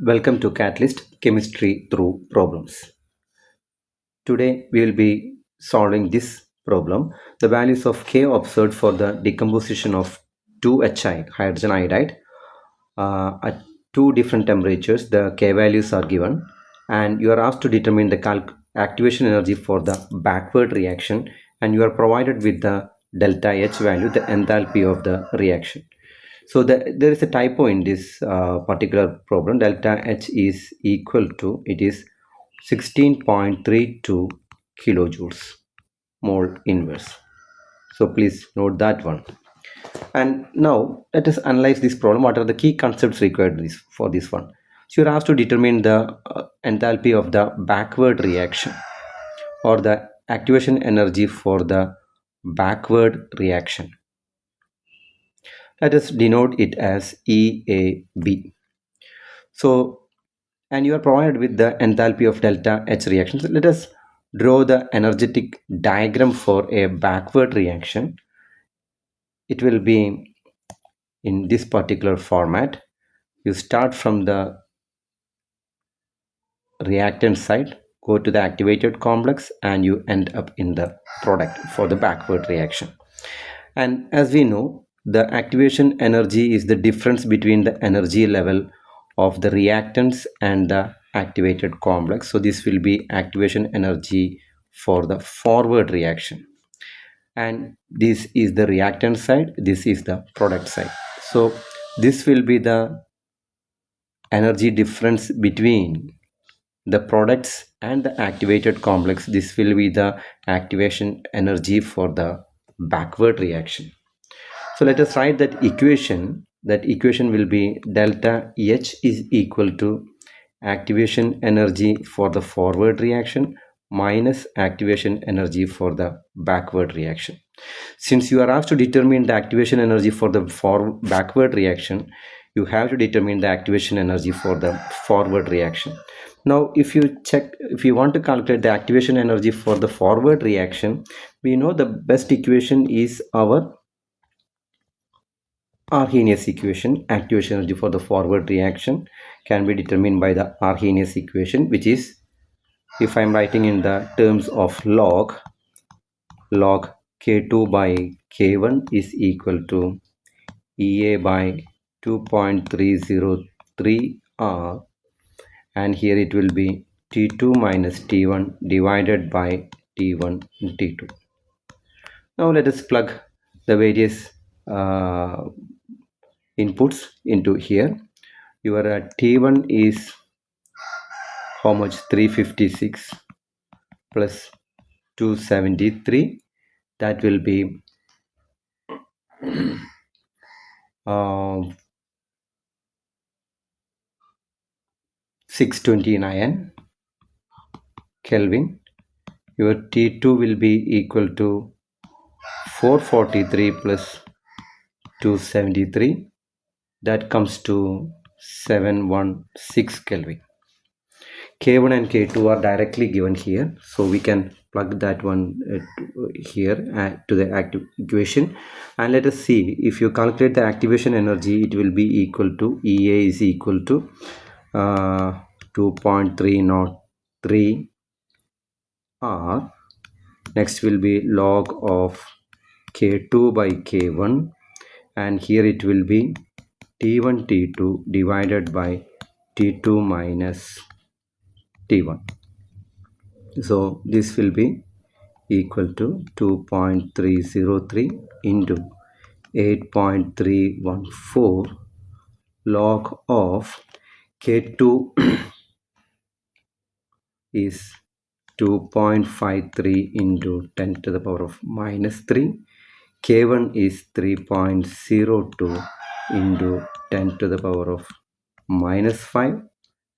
Welcome to Catalyst Chemistry Through Problems. Today we will be solving this problem. The values of K observed for the decomposition of 2Hi, hydrogen iodide, at two different temperatures. The K values are given and you are asked to determine the activation energy for the backward reaction, and you are provided with the delta H value, the enthalpy of the reaction. So there is a typo in this particular problem. Delta H is equal to, it is 16.32 kilojoules mole inverse. So please note that one. And now let us analyze this problem. What are the key concepts required for this one? So you're asked to determine the enthalpy of the backward reaction, or the activation energy for the backward reaction. Let us denote it as EAB. So, and you are provided with the enthalpy of delta H reaction. So let us draw the energetic diagram for a backward reaction. It will be in this particular format. You start from the reactant side, go to the activated complex, and you end up in the product for the backward reaction. And as we know, the activation energy is the difference between the energy level of the reactants and the activated complex. So this will be activation energy for the forward reaction. And this is the reactant side, this is the product side. So this will be the energy difference between the products and the activated complex. This will be the activation energy for the backward reaction. So let us write that equation. That equation will be delta H is equal to activation energy for the forward reaction minus activation energy for the backward reaction. Since you are asked to determine the activation energy for the backward reaction, you have to determine the activation energy for the forward reaction. Now if you want to calculate the activation energy for the forward reaction, we know the best equation is our Arrhenius equation. Activation energy for the forward reaction can be determined by the Arrhenius equation, which is, if I am writing in the terms of log K2 by K1 is equal to EA by 2.303 R, and here it will be T2 minus T1 divided by T1 T2. Now let us plug the various inputs into here. Your T1 is how much? 356 plus 273. That will be 629 Kelvin. Your T2 will be equal to 443 plus 273. That comes to 716 Kelvin. K1 and K2 are directly given here, so we can plug that one here to the active equation. And let us see, if you calculate the activation energy, it will be equal to EA is equal to 2.303 R. Next will be log of K2 by K1, and here it will be T1 T2 divided by T2 minus T1. So this will be equal to 2.303 into 8.314 log of K2 is 2.53 into 10 to the power of minus 3. K1 is 3.02 into 10 to the power of minus 5.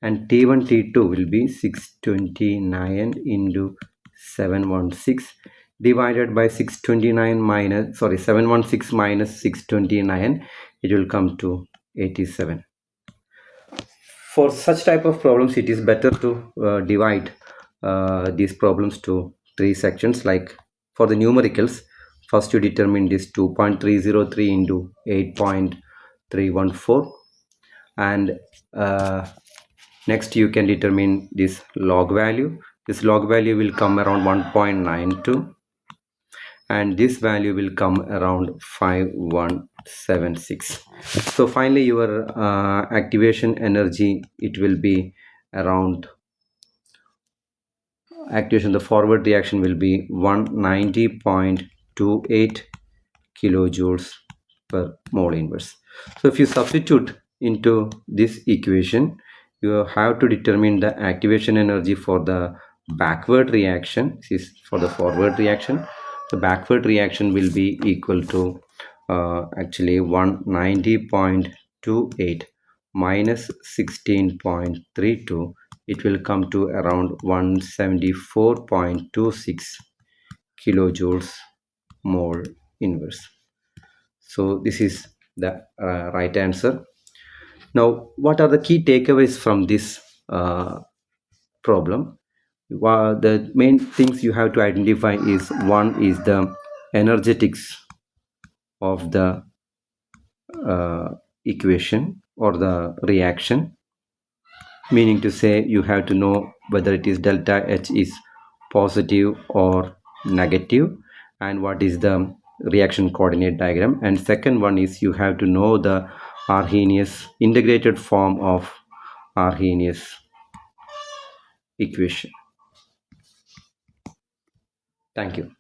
And T1 T2 will be 629 into 716 divided by 716 minus 629, it will come to 87. For such type of problems, it is better to divide these problems to three sections. Like for the numericals, first you determine this 2.303 into 8.314, and Next, you can determine this log value. This log value will come around 1.92, and this value will come around 5176. So finally your activation energy, it will be around, activation, the forward reaction will be 190.28 kilojoules per mole inverse. So if you substitute into this equation, you have to determine the activation energy for the backward reaction. This is for the forward reaction. The backward reaction will be equal to actually 190.28 minus 16.32. It will come to around 174.26 kilojoules mole inverse. So this is the right answer. Now, what are the key takeaways from this problem? The main things you have to identify is, one is the energetics of the uh, equation or the reaction, meaning to say you have to know whether it is delta H is positive or negative, and what is the reaction coordinate diagram. And second one is you have to know the Arrhenius integrated form of Arrhenius equation. Thank you.